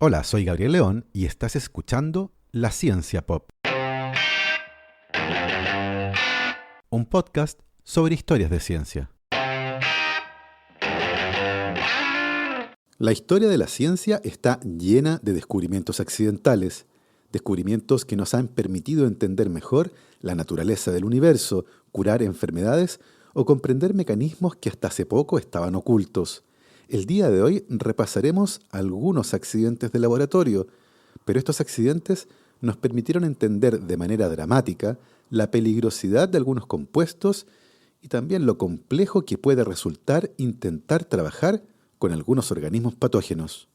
Hola, soy Gabriel León y estás escuchando La Ciencia Pop, un podcast sobre historias de ciencia. La historia de la ciencia está llena de descubrimientos accidentales, descubrimientos que nos han permitido entender mejor la naturaleza del universo, curar enfermedades o comprender mecanismos que hasta hace poco estaban ocultos. El día de hoy repasaremos algunos accidentes de laboratorio, pero estos accidentes nos permitieron entender de manera dramática la peligrosidad de algunos compuestos y también lo complejo que puede resultar intentar trabajar con algunos organismos patógenos.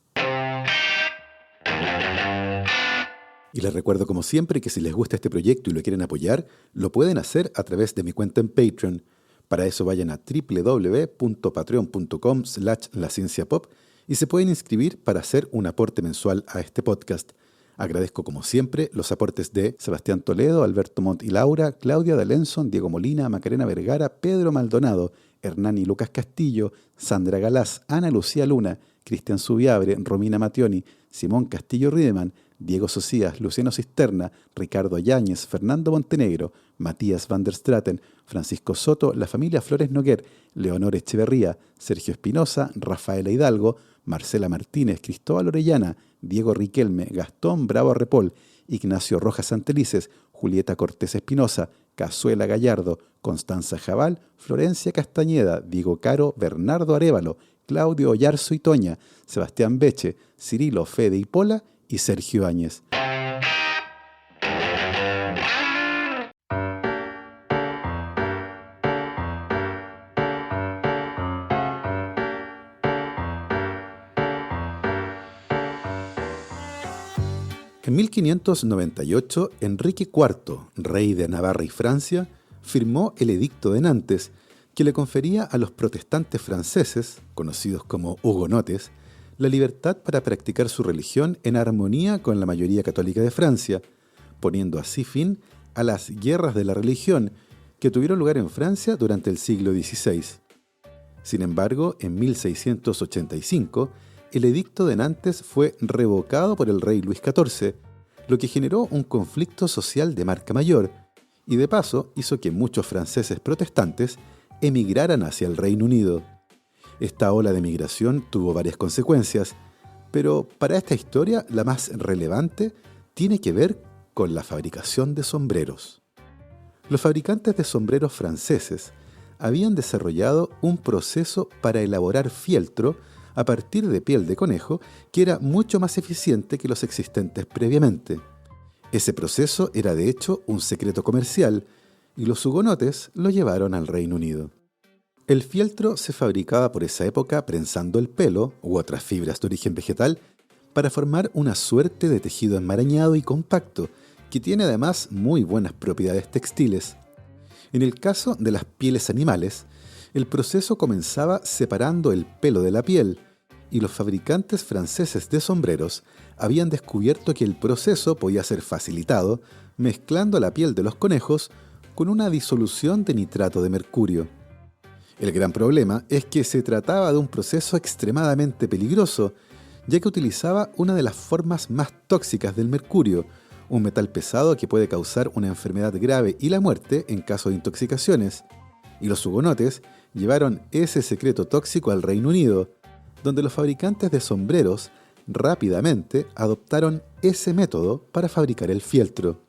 Y les recuerdo como siempre que si les gusta este proyecto y lo quieren apoyar, lo pueden hacer a través de mi cuenta en Patreon. Para eso vayan a www.patreon.com/lacienciapop y se pueden inscribir para hacer un aporte mensual a este podcast. Agradezco como siempre los aportes de Sebastián Toledo, Alberto Montt y Laura, Claudia D'Alenson, Diego Molina, Macarena Vergara, Pedro Maldonado, Hernán y Lucas Castillo, Sandra Galás, Ana Lucía Luna, Cristian Subiabre, Romina Mattioni, Simón Castillo Riedemann, Diego Socias, Luciano Cisterna, Ricardo Yáñez, Fernando Montenegro, Matías van der Straten, Francisco Soto, la familia Flores Noguer, Leonor Echeverría, Sergio Espinosa, Rafaela Hidalgo, Marcela Martínez, Cristóbal Orellana, Diego Riquelme, Gastón Bravo Repol, Ignacio Rojas Santelices, Julieta Cortés Espinosa, Cazuela Gallardo, Constanza Jabal, Florencia Castañeda, Diego Caro, Bernardo Arévalo, Claudio Oyarzo y Toña, Sebastián Beche, Cirilo Fede y Pola y Sergio Áñez. En 1598, Enrique IV, rey de Navarra y Francia, firmó el Edicto de Nantes, que le confería a los protestantes franceses, conocidos como hugonotes, la libertad para practicar su religión en armonía con la mayoría católica de Francia, poniendo así fin a las guerras de la religión que tuvieron lugar en Francia durante el siglo XVI. Sin embargo, en 1685, el Edicto de Nantes fue revocado por el rey Luis XIV, lo que generó un conflicto social de marca mayor y de paso hizo que muchos franceses protestantes emigraran hacia el Reino Unido. Esta ola de migración tuvo varias consecuencias, pero para esta historia la más relevante tiene que ver con la fabricación de sombreros. Los fabricantes de sombreros franceses habían desarrollado un proceso para elaborar fieltro a partir de piel de conejo que era mucho más eficiente que los existentes previamente. Ese proceso era de hecho un secreto comercial y los hugonotes lo llevaron al Reino Unido. El fieltro se fabricaba por esa época prensando el pelo u otras fibras de origen vegetal para formar una suerte de tejido enmarañado y compacto que tiene además muy buenas propiedades textiles. En el caso de las pieles animales, el proceso comenzaba separando el pelo de la piel, y los fabricantes franceses de sombreros habían descubierto que el proceso podía ser facilitado mezclando la piel de los conejos con una disolución de nitrato de mercurio. El gran problema es que se trataba de un proceso extremadamente peligroso, ya que utilizaba una de las formas más tóxicas del mercurio, un metal pesado que puede causar una enfermedad grave y la muerte en caso de intoxicaciones. Y los hugonotes llevaron ese secreto tóxico al Reino Unido, donde los fabricantes de sombreros rápidamente adoptaron ese método para fabricar el fieltro.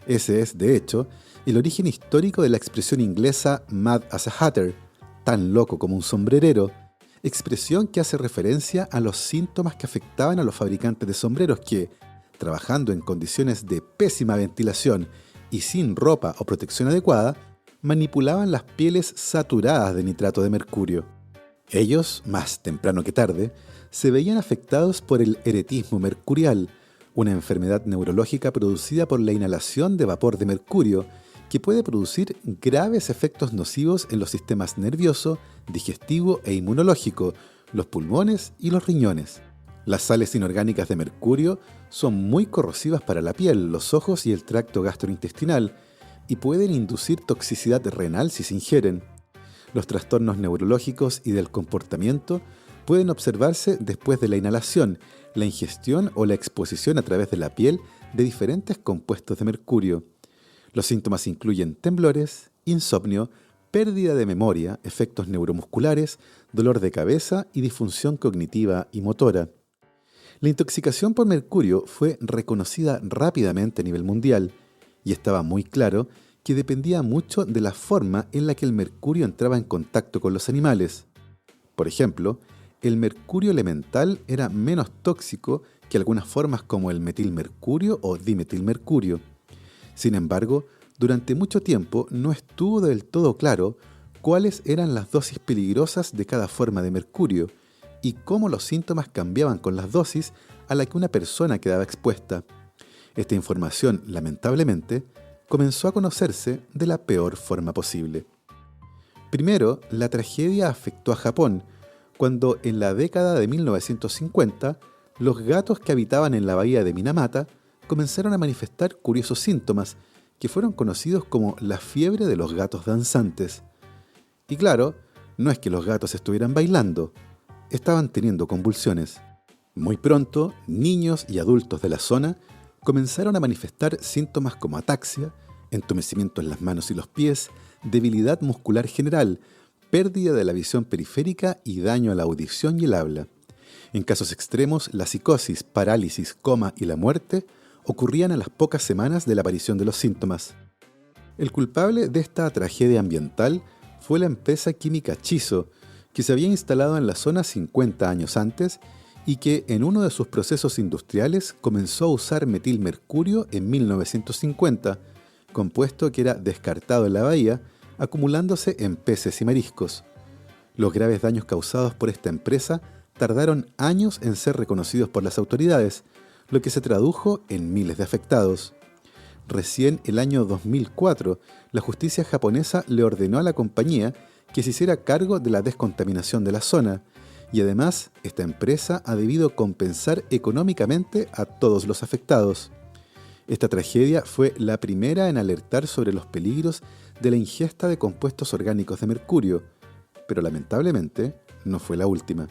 Ese es, de hecho, el origen histórico de la expresión inglesa mad as a hatter, tan loco como un sombrerero, expresión que hace referencia a los síntomas que afectaban a los fabricantes de sombreros que, trabajando en condiciones de pésima ventilación y sin ropa o protección adecuada, manipulaban las pieles saturadas de nitrato de mercurio. Ellos, más temprano que tarde, se veían afectados por el eretismo mercurial, una enfermedad neurológica producida por la inhalación de vapor de mercurio que puede producir graves efectos nocivos en los sistemas nervioso, digestivo e inmunológico, los pulmones y los riñones. Las sales inorgánicas de mercurio son muy corrosivas para la piel, los ojos y el tracto gastrointestinal y pueden inducir toxicidad renal si se ingieren. Los trastornos neurológicos y del comportamiento pueden observarse después de la inhalación, la ingestión o la exposición a través de la piel de diferentes compuestos de mercurio. Los síntomas incluyen temblores, insomnio, pérdida de memoria, efectos neuromusculares, dolor de cabeza y disfunción cognitiva y motora. La intoxicación por mercurio fue reconocida rápidamente a nivel mundial y estaba muy claro que dependía mucho de la forma en la que el mercurio entraba en contacto con los animales. Por ejemplo, el mercurio elemental era menos tóxico que algunas formas como el metilmercurio o dimetilmercurio. Sin embargo, durante mucho tiempo no estuvo del todo claro cuáles eran las dosis peligrosas de cada forma de mercurio y cómo los síntomas cambiaban con las dosis a la que una persona quedaba expuesta. Esta información, lamentablemente, comenzó a conocerse de la peor forma posible. Primero, la tragedia afectó a Japón, cuando en la década de 1950, los gatos que habitaban en la bahía de Minamata comenzaron a manifestar curiosos síntomas que fueron conocidos como la fiebre de los gatos danzantes. Y claro, no es que los gatos estuvieran bailando, estaban teniendo convulsiones. Muy pronto, niños y adultos de la zona comenzaron a manifestar síntomas como ataxia, entumecimiento en las manos y los pies, debilidad muscular general, pérdida de la visión periférica y daño a la audición y el habla. En casos extremos, la psicosis, parálisis, coma y la muerte ocurrían a las pocas semanas de la aparición de los síntomas. El culpable de esta tragedia ambiental fue la empresa química Chiso, que se había instalado en la zona 50 años antes y que en uno de sus procesos industriales comenzó a usar metilmercurio en 1950, compuesto que era descartado en la bahía, acumulándose en peces y mariscos. Los graves daños causados por esta empresa tardaron años en ser reconocidos por las autoridades, lo que se tradujo en miles de afectados. Recién el año 2004, la justicia japonesa le ordenó a la compañía que se hiciera cargo de la descontaminación de la zona, y además esta empresa ha debido compensar económicamente a todos los afectados. Esta tragedia fue la primera en alertar sobre los peligros de la ingesta de compuestos orgánicos de mercurio, pero lamentablemente no fue la última.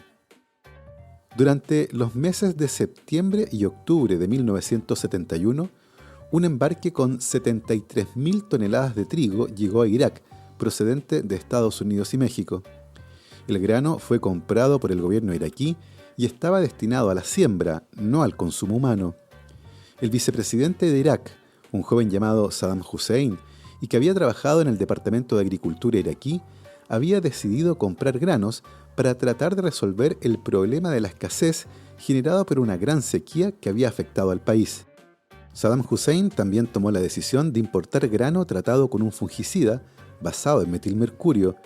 Durante los meses de septiembre y octubre de 1971, un embarque con 73.000 toneladas de trigo llegó a Irak, procedente de Estados Unidos y México. El grano fue comprado por el gobierno iraquí y estaba destinado a la siembra, no al consumo humano. El vicepresidente de Irak, un joven llamado Saddam Hussein, y que había trabajado en el Departamento de Agricultura iraquí, había decidido comprar granos para tratar de resolver el problema de la escasez generado por una gran sequía que había afectado al país. Saddam Hussein también tomó la decisión de importar grano tratado con un fungicida basado en metilmercurio,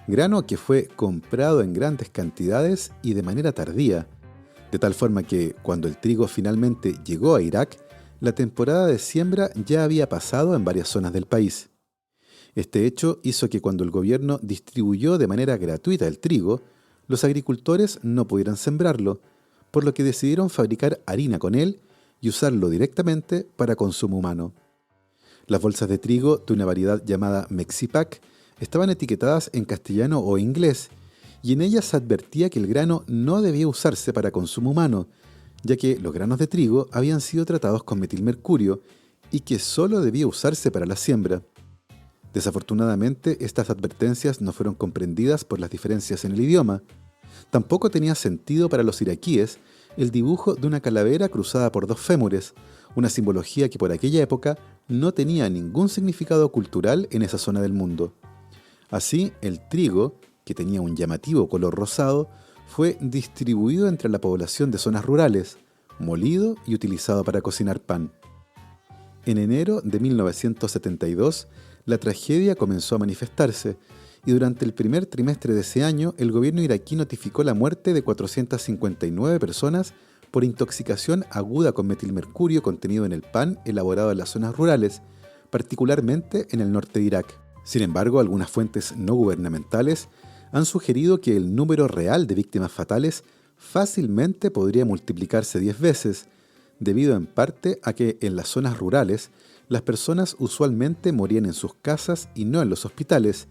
grano que fue comprado en grandes cantidades y de manera tardía, de tal forma que, cuando el trigo finalmente llegó a Irak, la temporada de siembra ya había pasado en varias zonas del país. Este hecho hizo que cuando el gobierno distribuyó de manera gratuita el trigo, los agricultores no pudieran sembrarlo, por lo que decidieron fabricar harina con él y usarlo directamente para consumo humano. Las bolsas de trigo de una variedad llamada Mexipack estaban etiquetadas en castellano o inglés, y en ellas se advertía que el grano no debía usarse para consumo humano, ya que los granos de trigo habían sido tratados con metilmercurio y que solo debía usarse para la siembra. Desafortunadamente, estas advertencias no fueron comprendidas por las diferencias en el idioma. Tampoco tenía sentido para los iraquíes el dibujo de una calavera cruzada por dos fémures, una simbología que por aquella época no tenía ningún significado cultural en esa zona del mundo. Así, el trigo, que tenía un llamativo color rosado, fue distribuido entre la población de zonas rurales, molido y utilizado para cocinar pan. En enero de 1972, la tragedia comenzó a manifestarse, y durante el primer trimestre de ese año, el gobierno iraquí notificó la muerte de 459 personas por intoxicación aguda con metilmercurio contenido en el pan elaborado en las zonas rurales, particularmente en el norte de Irak. Sin embargo, algunas fuentes no gubernamentales han sugerido que el número real de víctimas fatales fácilmente podría multiplicarse 10 veces, debido en parte a que en las zonas rurales las personas usualmente morían en sus casas y no en los hospitales,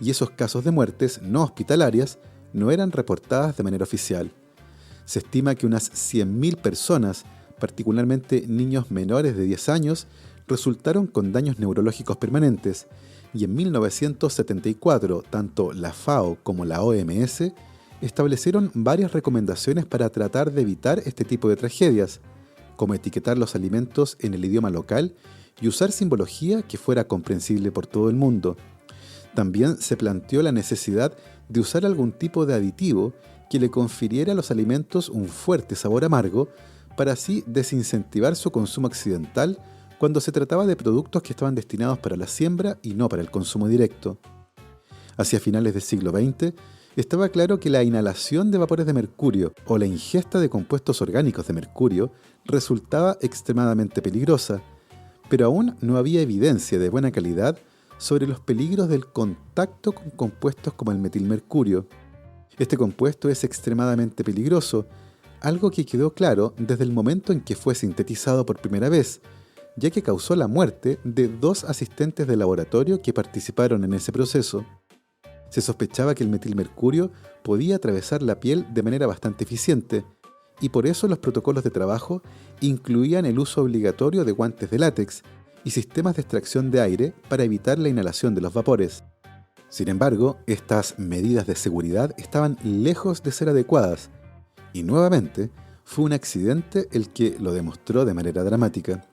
y esos casos de muertes no hospitalarias no eran reportadas de manera oficial. Se estima que unas 100.000 personas, particularmente niños menores de 10 años, resultaron con daños neurológicos permanentes, y en 1974 tanto la FAO como la OMS establecieron varias recomendaciones para tratar de evitar este tipo de tragedias, como etiquetar los alimentos en el idioma local y usar simbología que fuera comprensible por todo el mundo. También se planteó la necesidad de usar algún tipo de aditivo que le confiriera a los alimentos un fuerte sabor amargo para así desincentivar su consumo accidental cuando se trataba de productos que estaban destinados para la siembra y no para el consumo directo. Hacia finales del siglo XX, estaba claro que la inhalación de vapores de mercurio o la ingesta de compuestos orgánicos de mercurio resultaba extremadamente peligrosa, pero aún no había evidencia de buena calidad sobre los peligros del contacto con compuestos como el metilmercurio. Este compuesto es extremadamente peligroso, algo que quedó claro desde el momento en que fue sintetizado por primera vez, ya que causó la muerte de 2 asistentes de laboratorio que participaron en ese proceso. Se sospechaba que el metilmercurio podía atravesar la piel de manera bastante eficiente, y por eso los protocolos de trabajo incluían el uso obligatorio de guantes de látex y sistemas de extracción de aire para evitar la inhalación de los vapores. Sin embargo, estas medidas de seguridad estaban lejos de ser adecuadas, y nuevamente fue un accidente el que lo demostró de manera dramática.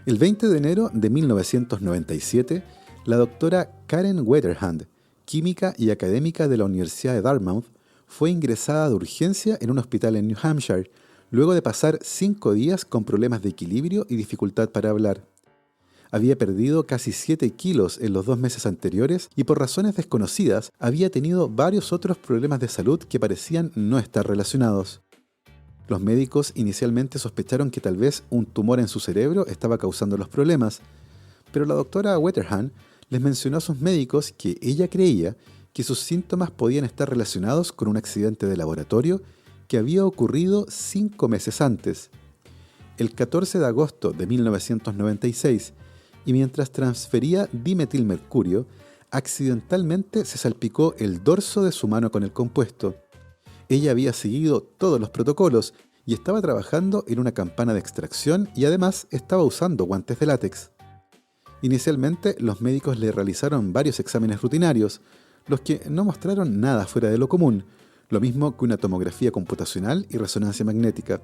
El 20 de enero de 1997, la doctora Karen Wetherhand, química y académica de la Universidad de Dartmouth, fue ingresada de urgencia en un hospital en New Hampshire, luego de pasar 5 días con problemas de equilibrio y dificultad para hablar. Había perdido casi 7 kilos en los 2 meses anteriores y por razones desconocidas había tenido varios otros problemas de salud que parecían no estar relacionados. Los médicos inicialmente sospecharon que tal vez un tumor en su cerebro estaba causando los problemas, pero la doctora Wetherhand les mencionó a sus médicos que ella creía que sus síntomas podían estar relacionados con un accidente de laboratorio que había ocurrido 5 meses antes. El 14 de agosto de 1996, y mientras transfería dimetilmercurio, accidentalmente se salpicó el dorso de su mano con el compuesto. Ella había seguido todos los protocolos y estaba trabajando en una campana de extracción y además estaba usando guantes de látex. Inicialmente, los médicos le realizaron varios exámenes rutinarios, los que no mostraron nada fuera de lo común, lo mismo que una tomografía computacional y resonancia magnética.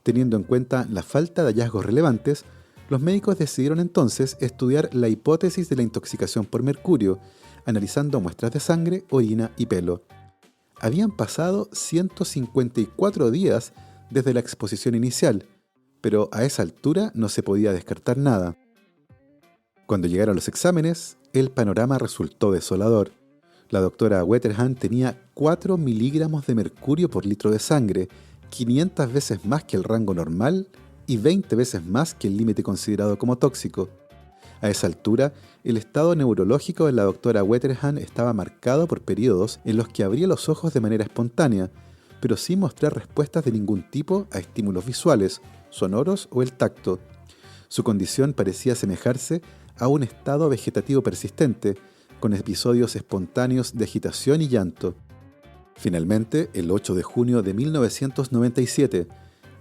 Teniendo en cuenta la falta de hallazgos relevantes, los médicos decidieron entonces estudiar la hipótesis de la intoxicación por mercurio, analizando muestras de sangre, orina y pelo. Habían pasado 154 días desde la exposición inicial, pero a esa altura no se podía descartar nada. Cuando llegaron los exámenes, el panorama resultó desolador. La doctora Wetherhand tenía 4 miligramos de mercurio por litro de sangre, 500 veces más que el rango normal y 20 veces más que el límite considerado como tóxico. A esa altura, el estado neurológico de la doctora Wetherhand estaba marcado por periodos en los que abría los ojos de manera espontánea, pero sin mostrar respuestas de ningún tipo a estímulos visuales, sonoros o el tacto. Su condición parecía asemejarse a un estado vegetativo persistente, con episodios espontáneos de agitación y llanto. Finalmente, el 8 de junio de 1997,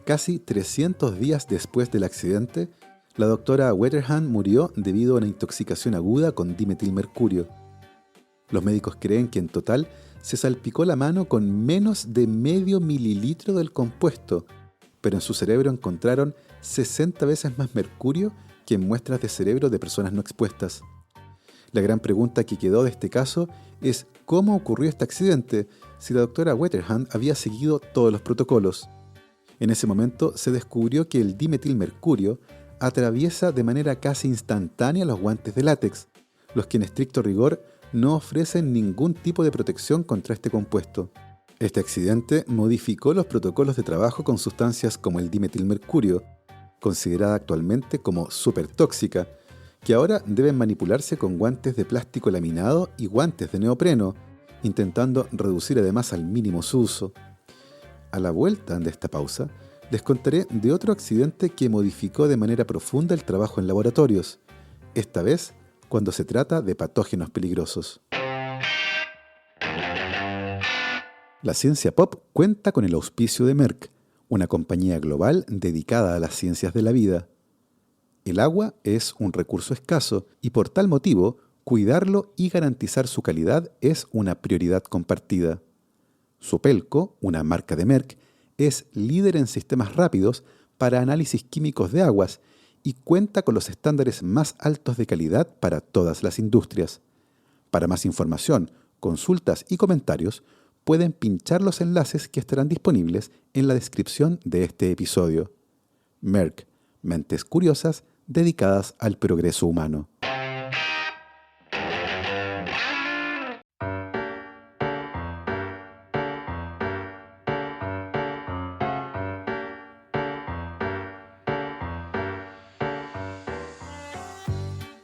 casi 300 días después del accidente, la doctora Wetherhand murió debido a una intoxicación aguda con dimetilmercurio. Los médicos creen que en total se salpicó la mano con menos de medio mililitro del compuesto, pero en su cerebro encontraron 60 veces más mercurio que en muestras de cerebro de personas no expuestas. La gran pregunta que quedó de este caso es cómo ocurrió este accidente si la doctora Wetherhand había seguido todos los protocolos. En ese momento se descubrió que el dimetilmercurio atraviesa de manera casi instantánea los guantes de látex, los que en estricto rigor no ofrecen ningún tipo de protección contra este compuesto. Este accidente modificó los protocolos de trabajo con sustancias como el dimetilmercurio, considerada actualmente como supertóxica, que ahora deben manipularse con guantes de plástico laminado y guantes de neopreno, intentando reducir además al mínimo su uso. A la vuelta de esta pausa, les contaré de otro accidente que modificó de manera profunda el trabajo en laboratorios, esta vez cuando se trata de patógenos peligrosos. La ciencia pop cuenta con el auspicio de Merck, una compañía global dedicada a las ciencias de la vida. El agua es un recurso escaso y por tal motivo, cuidarlo y garantizar su calidad es una prioridad compartida. Sopelco, una marca de Merck, es líder en sistemas rápidos para análisis químicos de aguas y cuenta con los estándares más altos de calidad para todas las industrias. Para más información, consultas y comentarios, pueden pinchar los enlaces que estarán disponibles en la descripción de este episodio. Merck, mentes curiosas dedicadas al progreso humano.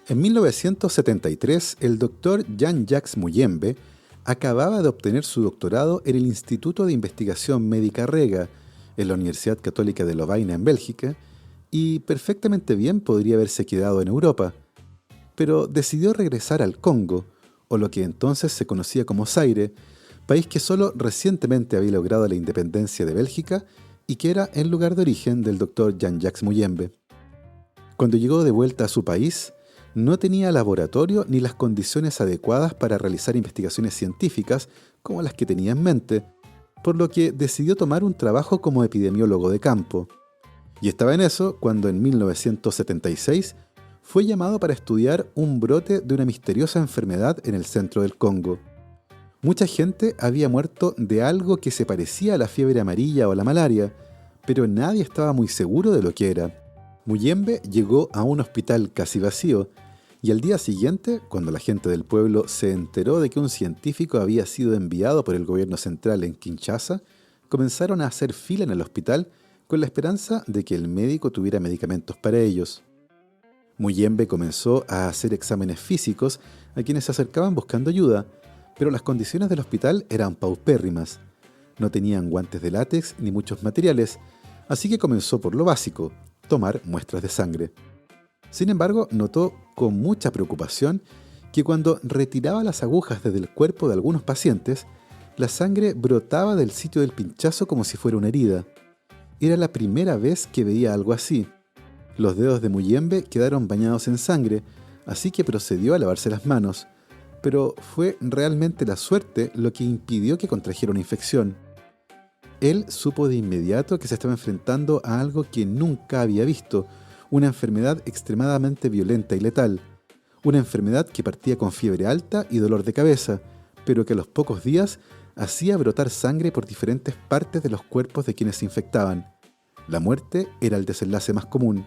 En 1973, el doctor Jean-Jacques Muyembe acababa de obtener su doctorado en el Instituto de Investigación Médica Rega, en la Universidad Católica de Lovaina, en Bélgica, y perfectamente bien podría haberse quedado en Europa, pero decidió regresar al Congo, o lo que entonces se conocía como Zaire, país que solo recientemente había logrado la independencia de Bélgica y que era el lugar de origen del doctor Jean-Jacques Muyembe. Cuando llegó de vuelta a su país, no tenía laboratorio ni las condiciones adecuadas para realizar investigaciones científicas como las que tenía en mente, por lo que decidió tomar un trabajo como epidemiólogo de campo. Y estaba en eso cuando en 1976 fue llamado para estudiar un brote de una misteriosa enfermedad en el centro del Congo. Mucha gente había muerto de algo que se parecía a la fiebre amarilla o la malaria, pero nadie estaba muy seguro de lo que era. Muyembe llegó a un hospital casi vacío, y al día siguiente, cuando la gente del pueblo se enteró de que un científico había sido enviado por el gobierno central en Kinshasa, comenzaron a hacer fila en el hospital con la esperanza de que el médico tuviera medicamentos para ellos. Muyembe comenzó a hacer exámenes físicos a quienes se acercaban buscando ayuda, pero las condiciones del hospital eran paupérrimas. No tenían guantes de látex ni muchos materiales, así que comenzó por lo básico: tomar muestras de sangre. Sin embargo, notó con mucha preocupación que cuando retiraba las agujas desde el cuerpo de algunos pacientes, la sangre brotaba del sitio del pinchazo como si fuera una herida. Era la primera vez que veía algo así. Los dedos de Muyembe quedaron bañados en sangre, así que procedió a lavarse las manos, pero fue realmente la suerte lo que impidió que contrajera una infección. Él supo de inmediato que se estaba enfrentando a algo que nunca había visto, una enfermedad extremadamente violenta y letal, una enfermedad que partía con fiebre alta y dolor de cabeza, pero que a los pocos días hacía brotar sangre por diferentes partes de los cuerpos de quienes se infectaban. La muerte era el desenlace más común.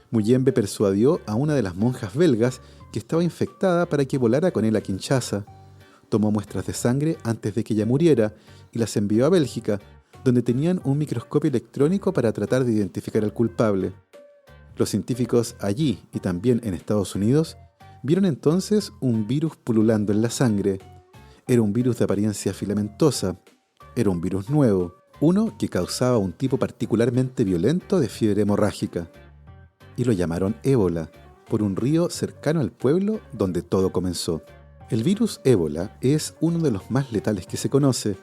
Muyembe persuadió a una de las monjas belgas que estaba infectada para que volara con él a Kinshasa. Tomó muestras de sangre antes de que ella muriera y las envió a Bélgica, donde tenían un microscopio electrónico para tratar de identificar al culpable. Los científicos allí y también en Estados Unidos vieron entonces un virus pululando en la sangre. Era un virus de apariencia filamentosa. Era un virus nuevo, uno que causaba un tipo particularmente violento de fiebre hemorrágica. Y lo llamaron ébola, por un río cercano al pueblo donde todo comenzó. El virus ébola es uno de los más letales que se conoce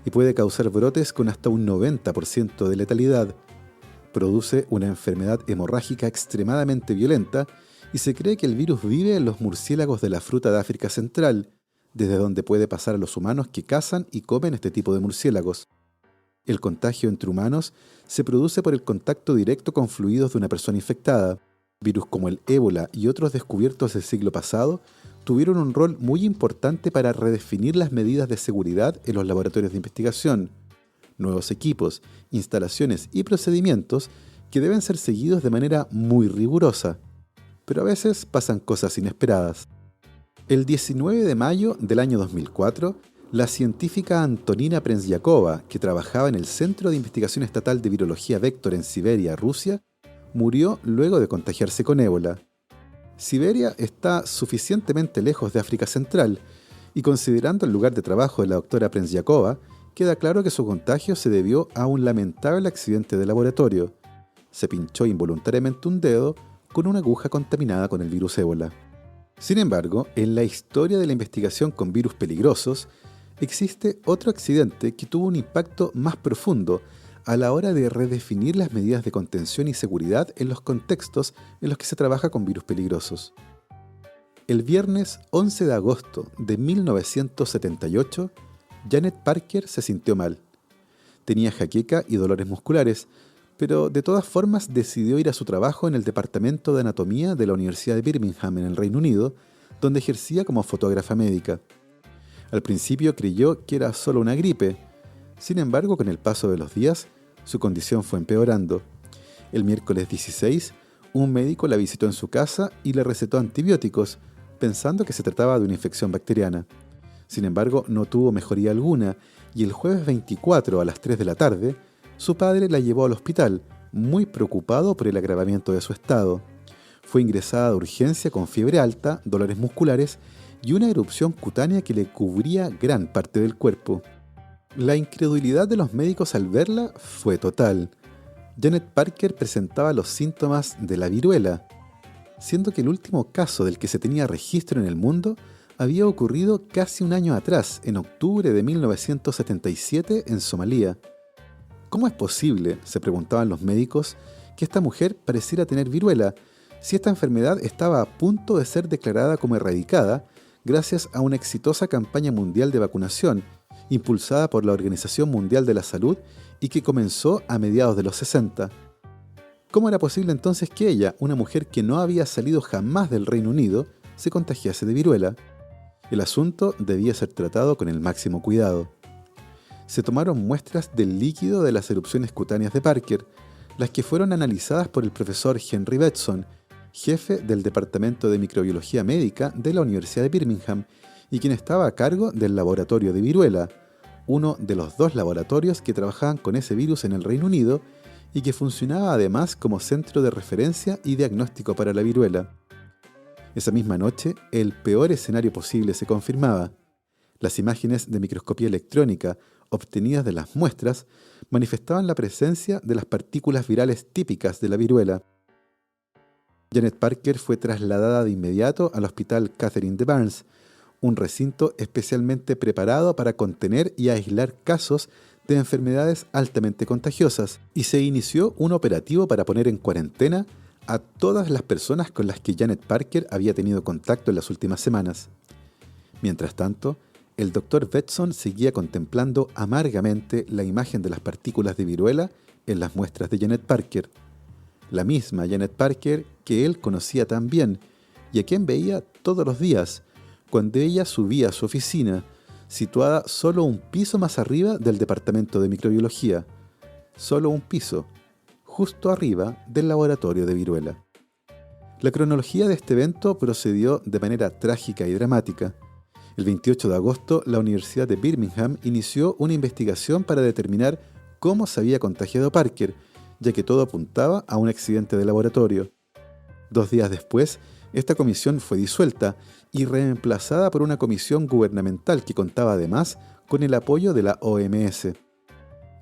y puede causar brotes con hasta un 90% de letalidad. Produce una enfermedad hemorrágica extremadamente violenta y se cree que el virus vive en los murciélagos de la fruta de África Central, desde donde puede pasar a los humanos que cazan y comen este tipo de murciélagos. El contagio entre humanos se produce por el contacto directo con fluidos de una persona infectada. Virus como el ébola y otros descubiertos del siglo pasado tuvieron un rol muy importante para redefinir las medidas de seguridad en los laboratorios de investigación. Nuevos equipos, instalaciones y procedimientos que deben ser seguidos de manera muy rigurosa. Pero a veces pasan cosas inesperadas. El 19 de mayo del año 2004, la científica Antonina Prenzhякova, que trabajaba en el Centro de Investigación Estatal de Virología Vector en Siberia, Rusia, murió luego de contagiarse con ébola. Siberia está suficientemente lejos de África Central y, considerando el lugar de trabajo de la doctora Prenzhякova, queda claro que su contagio se debió a un lamentable accidente de laboratorio. Se pinchó involuntariamente un dedo con una aguja contaminada con el virus ébola. Sin embargo, en la historia de la investigación con virus peligrosos, Existe otro accidente que tuvo un impacto más profundo a la hora de redefinir las medidas de contención y seguridad en los contextos en los que se trabaja con virus peligrosos. El viernes 11 de agosto de 1978, Janet Parker se sintió mal. Tenía jaqueca y dolores musculares, pero de todas formas decidió ir a su trabajo en el Departamento de Anatomía de la Universidad de Birmingham en el Reino Unido, donde ejercía como fotógrafa médica. Al principio creyó que era solo una gripe. Sin embargo, con el paso de los días, su condición fue empeorando. El miércoles 16, un médico la visitó en su casa y le recetó antibióticos, pensando que se trataba de una infección bacteriana. Sin embargo, no tuvo mejoría alguna y el jueves 24 a las 3 de la tarde, su padre la llevó al hospital, muy preocupado por el agravamiento de su estado. Fue ingresada de urgencia con fiebre alta, dolores musculares y una erupción cutánea que le cubría gran parte del cuerpo. La incredulidad de los médicos al verla fue total. Janet Parker presentaba los síntomas de la viruela, siendo que el último caso del que se tenía registro en el mundo había ocurrido casi un año atrás, en octubre de 1977, en Somalia. ¿Cómo es posible, se preguntaban los médicos, que esta mujer pareciera tener viruela, si esta enfermedad estaba a punto de ser declarada como erradicada gracias a una exitosa campaña mundial de vacunación, impulsada por la Organización Mundial de la Salud y que comenzó a mediados de los 60? ¿Cómo era posible entonces que ella, una mujer que no había salido jamás del Reino Unido, se contagiase de viruela? El asunto debía ser tratado con el máximo cuidado. Se tomaron muestras del líquido de las erupciones cutáneas de Parker, las que fueron analizadas por el profesor Henry Betson, jefe del Departamento de Microbiología Médica de la Universidad de Birmingham y quien estaba a cargo del laboratorio de viruela, uno de los 2 laboratorios que trabajaban con ese virus en el Reino Unido y que funcionaba además como centro de referencia y diagnóstico para la viruela. Esa misma noche, el peor escenario posible se confirmaba. Las imágenes de microscopía electrónica obtenidas de las muestras manifestaban la presencia de las partículas virales típicas de la viruela. Janet Parker fue trasladada de inmediato al Hospital Catherine de Barnes, un recinto especialmente preparado para contener y aislar casos de enfermedades altamente contagiosas, y se inició un operativo para poner en cuarentena a todas las personas con las que Janet Parker había tenido contacto en las últimas semanas. Mientras tanto, el Dr. Betson seguía contemplando amargamente la imagen de las partículas de viruela en las muestras de Janet Parker. La misma Janet Parker que él conocía tan bien y a quien veía todos los días, cuando ella subía a su oficina, situada solo un piso más arriba del departamento de microbiología. Solo un piso, justo arriba del laboratorio de viruela. La cronología de este evento procedió de manera trágica y dramática. El 28 de agosto, la Universidad de Birmingham inició una investigación para determinar cómo se había contagiado Parker, ya que todo apuntaba a un accidente de laboratorio. 2 días después, esta comisión fue disuelta y reemplazada por una comisión gubernamental que contaba además con el apoyo de la OMS.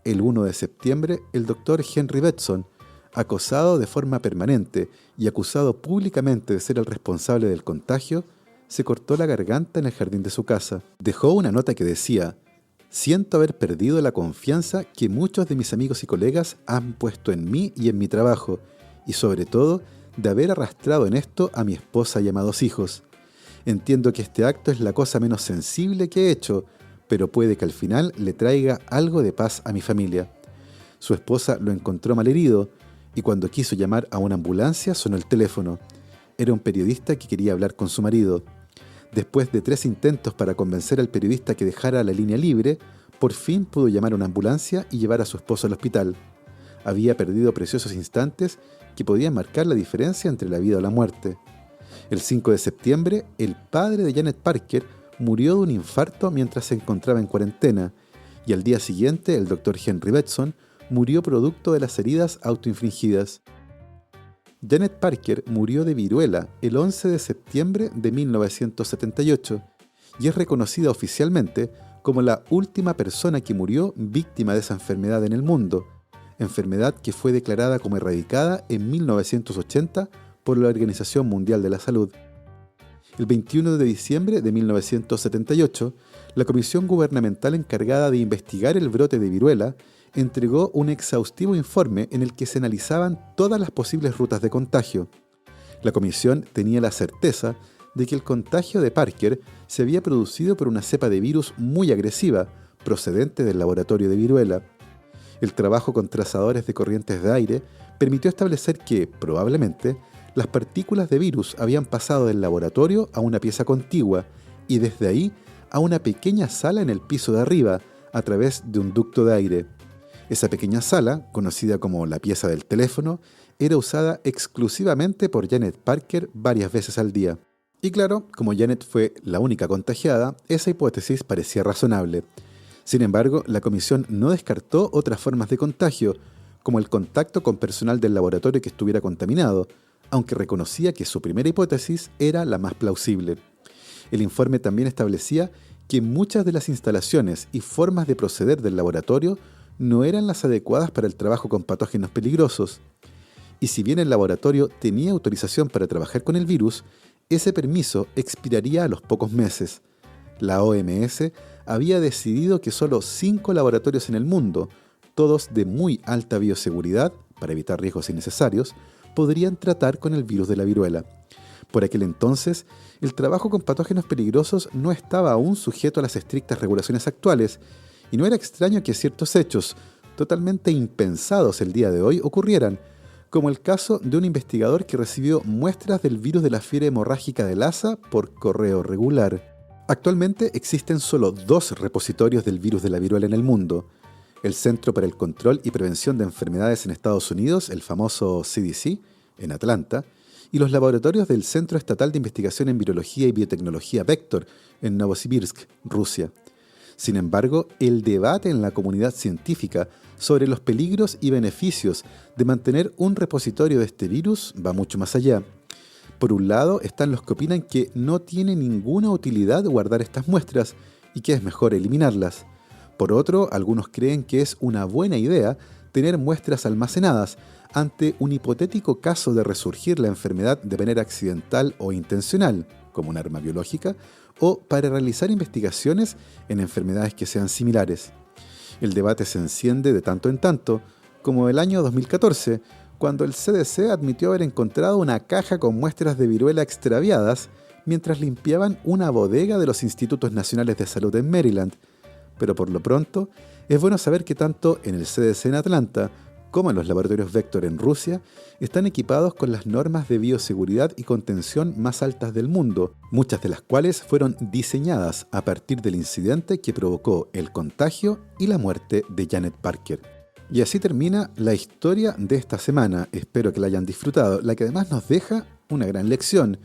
El 1 de septiembre, el doctor Henry Betson, acosado de forma permanente y acusado públicamente de ser el responsable del contagio, se cortó la garganta en el jardín de su casa. Dejó una nota que decía: «Siento haber perdido la confianza que muchos de mis amigos y colegas han puesto en mí y en mi trabajo, y sobre todo, de haber arrastrado en esto a mi esposa y amados hijos. Entiendo que este acto es la cosa menos sensible que he hecho, pero puede que al final le traiga algo de paz a mi familia». Su esposa lo encontró malherido, y cuando quiso llamar a una ambulancia sonó el teléfono. Era un periodista que quería hablar con su marido. Después de 3 intentos para convencer al periodista que dejara la línea libre, por fin pudo llamar a una ambulancia y llevar a su esposo al hospital. Había perdido preciosos instantes que podían marcar la diferencia entre la vida o la muerte. El 5 de septiembre, el padre de Janet Parker murió de un infarto mientras se encontraba en cuarentena, y al día siguiente el doctor Henry Betson murió producto de las heridas autoinfligidas. Janet Parker murió de viruela el 11 de septiembre de 1978 y es reconocida oficialmente como la última persona que murió víctima de esa enfermedad en el mundo, enfermedad que fue declarada como erradicada en 1980 por la Organización Mundial de la Salud. El 21 de diciembre de 1978, la comisión gubernamental encargada de investigar el brote de viruela entregó un exhaustivo informe en el que se analizaban todas las posibles rutas de contagio. La comisión tenía la certeza de que el contagio de Parker se había producido por una cepa de virus muy agresiva, procedente del laboratorio de viruela. El trabajo con trazadores de corrientes de aire permitió establecer que, probablemente, las partículas de virus habían pasado del laboratorio a una pieza contigua y desde ahí a una pequeña sala en el piso de arriba, a través de un ducto de aire. Esa pequeña sala, conocida como la pieza del teléfono, era usada exclusivamente por Janet Parker varias veces al día. Y claro, como Janet fue la única contagiada, esa hipótesis parecía razonable. Sin embargo, la comisión no descartó otras formas de contagio, como el contacto con personal del laboratorio que estuviera contaminado, aunque reconocía que su primera hipótesis era la más plausible. El informe también establecía que muchas de las instalaciones y formas de proceder del laboratorio no eran las adecuadas para el trabajo con patógenos peligrosos. Y si bien el laboratorio tenía autorización para trabajar con el virus, ese permiso expiraría a los pocos meses. La OMS había decidido que solo 5 laboratorios en el mundo, todos de muy alta bioseguridad, para evitar riesgos innecesarios, podrían tratar con el virus de la viruela. Por aquel entonces, el trabajo con patógenos peligrosos no estaba aún sujeto a las estrictas regulaciones actuales, y no era extraño que ciertos hechos, totalmente impensados el día de hoy, ocurrieran, como el caso de un investigador que recibió muestras del virus de la fiebre hemorrágica de Lassa por correo regular. Actualmente existen solo 2 repositorios del virus de la viruela en el mundo: el Centro para el Control y Prevención de Enfermedades en Estados Unidos, el famoso CDC, en Atlanta, y los laboratorios del Centro Estatal de Investigación en Virología y Biotecnología Vector, en Novosibirsk, Rusia. Sin embargo, el debate en la comunidad científica sobre los peligros y beneficios de mantener un repositorio de este virus va mucho más allá. Por un lado, están los que opinan que no tiene ninguna utilidad guardar estas muestras y que es mejor eliminarlas. Por otro, algunos creen que es una buena idea tener muestras almacenadas ante un hipotético caso de resurgir la enfermedad de manera accidental o intencional, como un arma biológica, o para realizar investigaciones en enfermedades que sean similares. El debate se enciende de tanto en tanto, como el año 2014, cuando el CDC admitió haber encontrado una caja con muestras de viruela extraviadas mientras limpiaban una bodega de los Institutos Nacionales de Salud en Maryland. Pero por lo pronto, es bueno saber que tanto en el CDC en Atlanta como en los laboratorios Vector en Rusia, están equipados con las normas de bioseguridad y contención más altas del mundo, muchas de las cuales fueron diseñadas a partir del incidente que provocó el contagio y la muerte de Janet Parker. Y así termina la historia de esta semana. Espero que la hayan disfrutado, la que además nos deja una gran lección.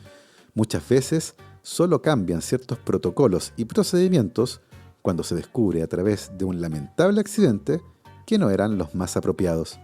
Muchas veces solo cambian ciertos protocolos y procedimientos cuando se descubre a través de un lamentable accidente que no eran los más apropiados.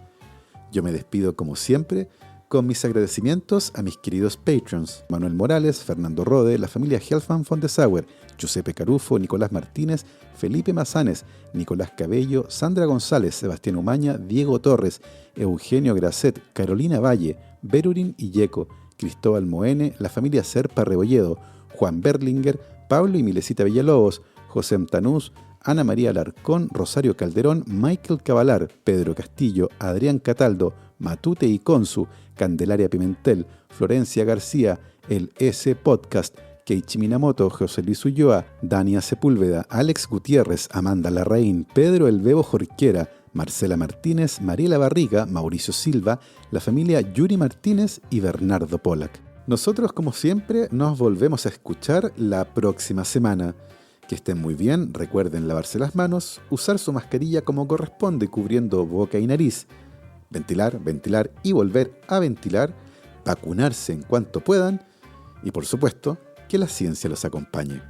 Yo me despido como siempre con mis agradecimientos a mis queridos patrons: Manuel Morales, Fernando Rode, la familia Helfman von de Sauer, Giuseppe Carufo, Nicolás Martínez, Felipe Mazanes, Nicolás Cabello, Sandra González, Sebastián Umaña, Diego Torres, Eugenio Gracet, Carolina Valle, Berurin Illeco, Cristóbal Moene, la familia Serpa Rebolledo, Juan Berlinger, Pablo y Milesita Villalobos, José Mtanús, Ana María Alarcón, Rosario Calderón, Michael Cavalar, Pedro Castillo, Adrián Cataldo, Matute y Consu, Candelaria Pimentel, Florencia García, el S Podcast, Keiichi Minamoto, José Luis Ulloa, Dania Sepúlveda, Alex Gutiérrez, Amanda Larraín, Pedro El Bebo Jorquera, Marcela Martínez, Mariela Barriga, Mauricio Silva, la familia Yuri Martínez y Bernardo Pollack. Nosotros, como siempre, nos volvemos a escuchar la próxima semana. Que estén muy bien, recuerden lavarse las manos, usar su mascarilla como corresponde cubriendo boca y nariz, ventilar, ventilar y volver a ventilar, vacunarse en cuanto puedan y por supuesto que la ciencia los acompañe.